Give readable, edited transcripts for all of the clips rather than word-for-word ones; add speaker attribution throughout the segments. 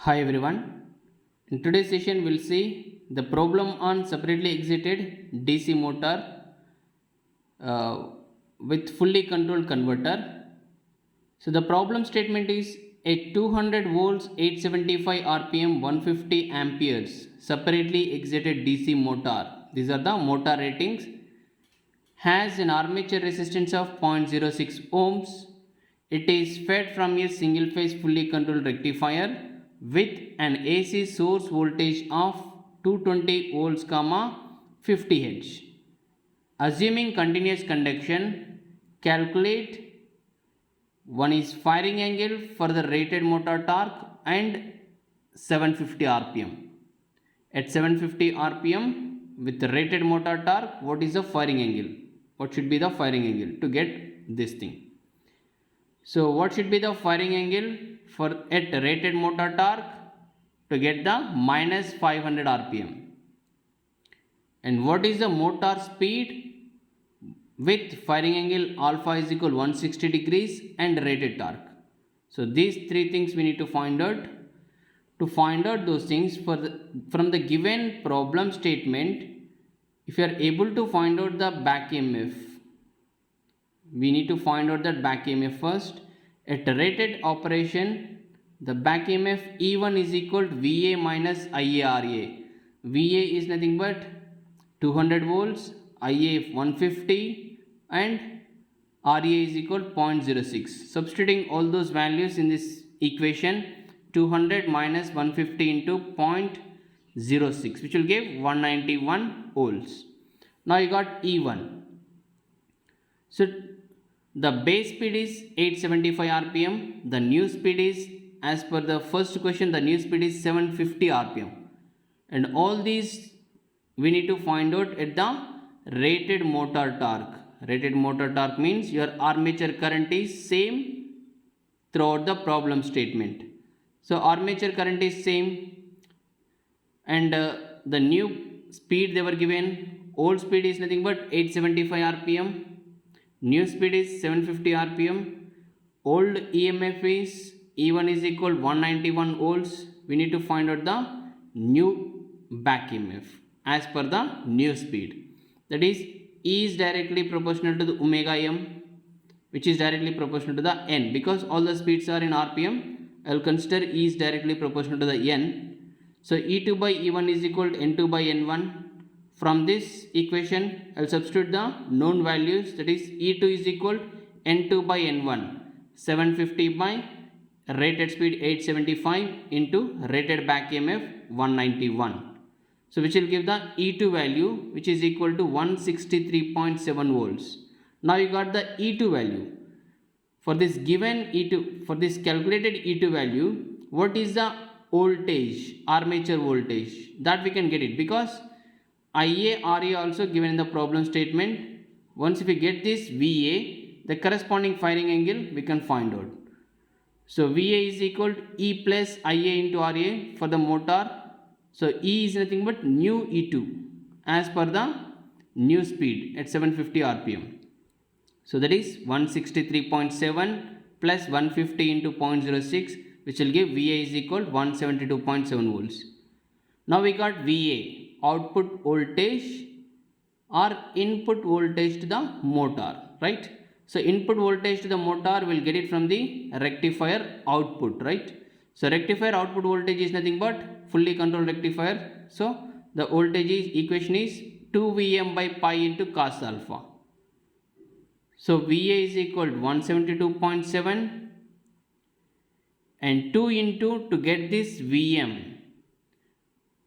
Speaker 1: Hi everyone. In today's session we'll see the problem on separately excited DC motor with fully controlled converter. So the problem statement is a 200 volts 875 rpm 150 amperes separately excited DC motor. These are the motor ratings. Has an armature resistance of 0.06 ohms. It is fed from a single phase fully controlled rectifier with an AC source voltage of 220 volts, 50 Hz. Assuming continuous conduction, calculate one is firing angle for the rated motor torque and 750 rpm. At 750 rpm with the rated motor torque, what is the firing angle? What should be the firing angle to get this thing? So what should be the firing angle for at rated motor torque to get the minus 500 rpm? And what is the motor speed with firing angle alpha is equal 160 degrees and rated torque? So these three things we need to find out. To find out those things from the given problem statement, if you are able to find out the back EMF, we need to find out that back EMF first. At rated operation, the back EMF E1 is equal to VA minus IARA. VA is nothing but 200 volts, IA 150 and RA is equal to 0.06. Substituting all those values in this equation, 200 minus 150 into 0.06, which will give 191 volts. Now you got E1. So the base speed is 875 rpm. The new speed is, as per the first question, the new speed is 750 rpm. And all these we need to find out at the rated motor torque. Rated motor torque means your armature current is same throughout the problem statement. So armature current is same and the new speed they were given, old speed is nothing but 875 rpm, new speed is 750 rpm, old EMF is E1 is equal 191 volts. We need to find out the new back EMF as per the new speed. That is E is directly proportional to the omega m, which is directly proportional to the n. Because all the speeds are in rpm, I will consider E is directly proportional to the n. So E2 by E1 is equal to N2 by N1. From this equation, I will substitute the known values, that is E2 is equal to N2 by N1, 750 by rated speed 875 into rated back EMF 191. So which will give the E2 value, which is equal to 163.7 volts. Now you got the E2 value. For this given E2, for this calculated E2 value, what is the voltage, armature voltage? That we can get it because IA, RA also given in the problem statement. Once if we get this VA, the corresponding firing angle we can find out. So VA is equal to E plus IA into RA for the motor. So E is nothing but new E2 as per the new speed at 750 rpm. So that is 163.7 plus 150 into 0.06, which will give VA is equal to 172.7 volts. Now we got VA, output voltage or input voltage to the motor, right? So input voltage to the motor will get it from the rectifier output, right? So rectifier output voltage is nothing but fully controlled rectifier. So the voltage equation is 2 Vm by pi into cos alpha. So VA is equal to 172.7 and 2 into to get this Vm.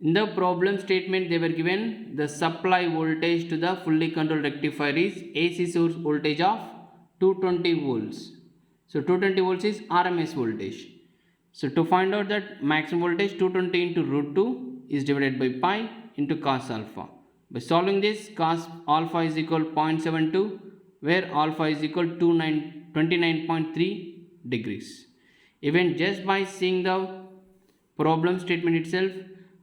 Speaker 1: In the problem statement they were given the supply voltage to the fully controlled rectifier is AC source voltage of 220 volts. So 220 volts is RMS voltage. So to find out that maximum voltage, 220 into root 2 is divided by pi into cos alpha. By solving this, cos alpha is equal to 0.72, where alpha is equal to 29.3 degrees. Even just by seeing the problem statement itself,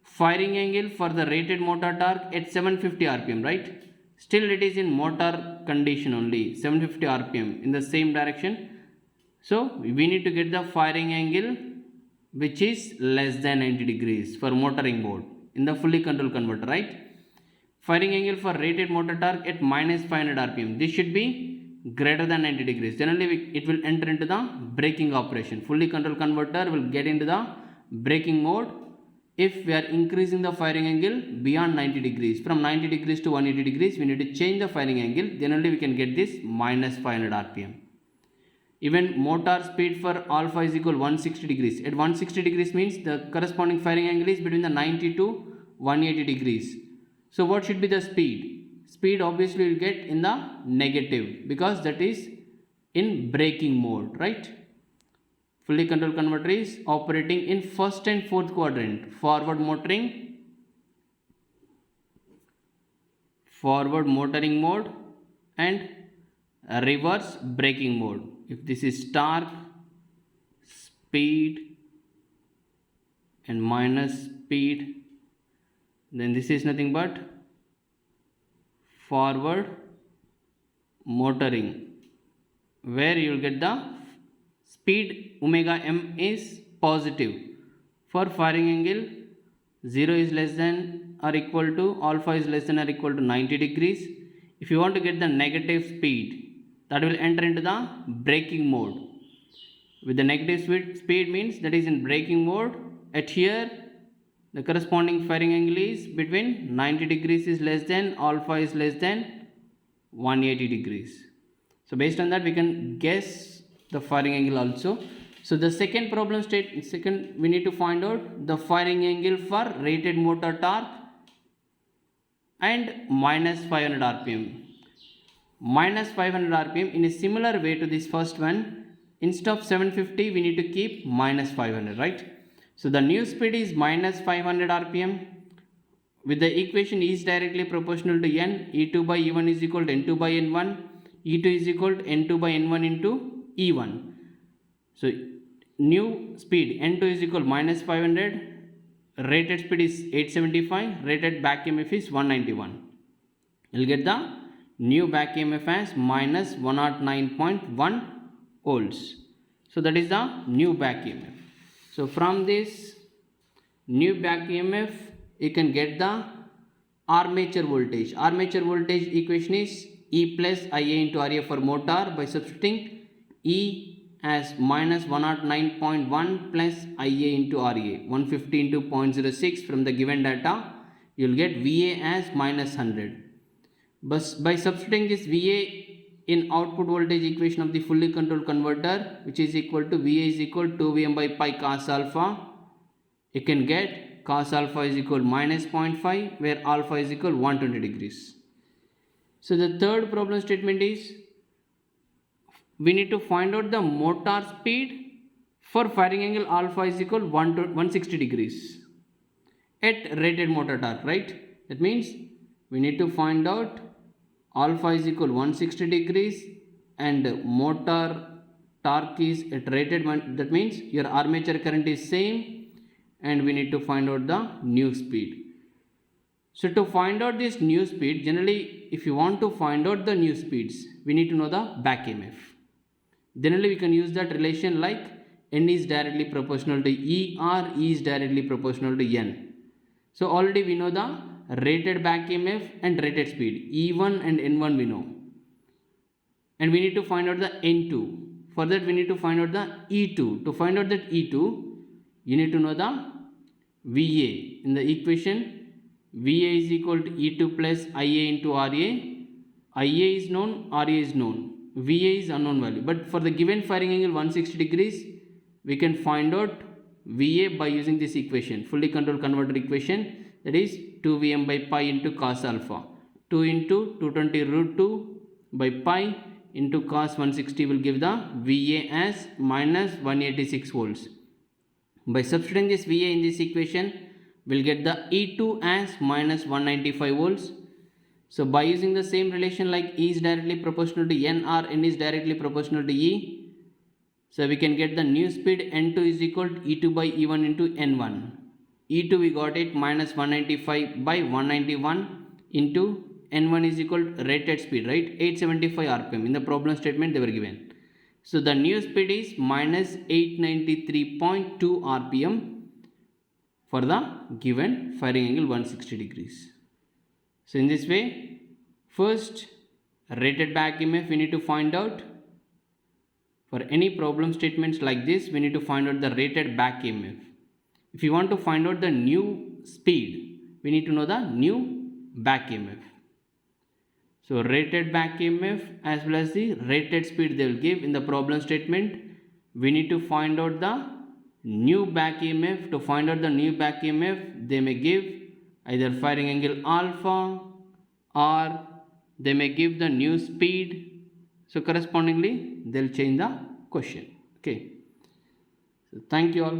Speaker 1: firing angle for the rated motor torque at 750 rpm, right? Still it is in motor condition only, 750 rpm in the same direction. So we need to get the firing angle which is less than 90 degrees for motoring mode in the fully controlled converter, right? Firing angle for rated motor torque at minus 500 rpm. This should be greater than 90 degrees. Generally, it will enter into the braking operation. Fully controlled converter will get into the braking mode if we are increasing the firing angle beyond 90 degrees. From 90 degrees to 180 degrees, we need to change the firing angle. Then only we can get this minus 500 rpm. Even motor speed for alpha is equal 160 degrees. At 160 degrees means the corresponding firing angle is between the 90 to 180 degrees. So what should be the speed? Speed obviously will get in the negative because that is in braking mode, right? Fully controlled converter is operating in first and fourth quadrant. Forward motoring mode and reverse braking mode. If this is torque, speed and minus speed, then this is nothing but forward motoring, where you will get the speed omega m is positive. For firing angle, 0 is less than or equal to, alpha is less than or equal to 90 degrees. If you want to get the negative speed, that will enter into the braking mode. With the negative speed means that is in braking mode. At here, the corresponding firing angle is between 90 degrees is less than, alpha is less than 180 degrees. So based on that, we can guess the firing angle also. So the second we need to find out the firing angle for rated motor torque and minus 500 rpm. Minus 500 rpm in a similar way to this first one. Instead of 750, we need to keep minus 500, right? So the new speed is minus 500 rpm. With the equation E is directly proportional to n, E2 by E1 is equal to N2 by N1, E2 is equal to N2 by N1 into E1. So new speed N2 is equal to minus 500, rated speed is 875, rated back emf is 191. You'll get the new back emf as minus 109.1 volts. So that is the new back emf. So from this new back emf, you can get the armature voltage. Armature voltage equation is E plus Ia into Ra for motor by substituting E as minus 109.1 plus Ia into Ra, 150 into 0.06 from the given data. You will get Va as minus 100. But by substituting this Va in output voltage equation of the fully controlled converter, which is equal to Va is equal to 2Vm by pi cos alpha, you can get cos alpha is equal minus 0.5, where alpha is equal 120 degrees. So the third problem statement is we need to find out the motor speed for firing angle alpha is equal 160 degrees at rated motor torque, right? That means we need to find out alpha is equal 160 degrees and motor torque is at rated, that means your armature current is same, and we need to find out the new speed. So to find out this new speed, generally if you want to find out the new speeds, we need to know the back emf. Generally we can use that relation like n is directly proportional to E or E is directly proportional to n. So already we know the rated back emf and rated speed, E1 and N1 we know, and we need to find out the N2. For that we need to find out the E2. To find out that E2, you need to know the Va. In the equation, Va is equal to E2 plus Ia into Ra. Ia is known, Ra is known, Va is unknown value. But for the given firing angle 160 degrees, we can find out Va by using this equation, fully controlled converter equation, that is 2Vm by pi into cos alpha. 2 into 220 root 2 by pi into cos 160 will give the Va as minus 186 volts. By substituting this Va in this equation, we'll get the E2 as minus 195 volts. So by using the same relation like E is directly proportional to N or N is directly proportional to E, so we can get the new speed N2 is equal to E2 by E1 into N1. E2 we got it minus 195 by 191 into N1 is equal to rated speed, right? 875 rpm. In the problem statement they were given. So the new speed is minus 893.2 rpm for the given firing angle 160 degrees. So in this way, first rated back EMF we need to find out. For any problem statements like this, we need to find out the rated back EMF. If you want to find out the new speed, we need to know the new back EMF. So rated back EMF as well as the rated speed they will give in the problem statement. We need to find out the new back EMF. To find out the new back EMF, they may give either firing angle alpha or they may give the new speed. So correspondingly, they will change the question. Okay. So thank you all.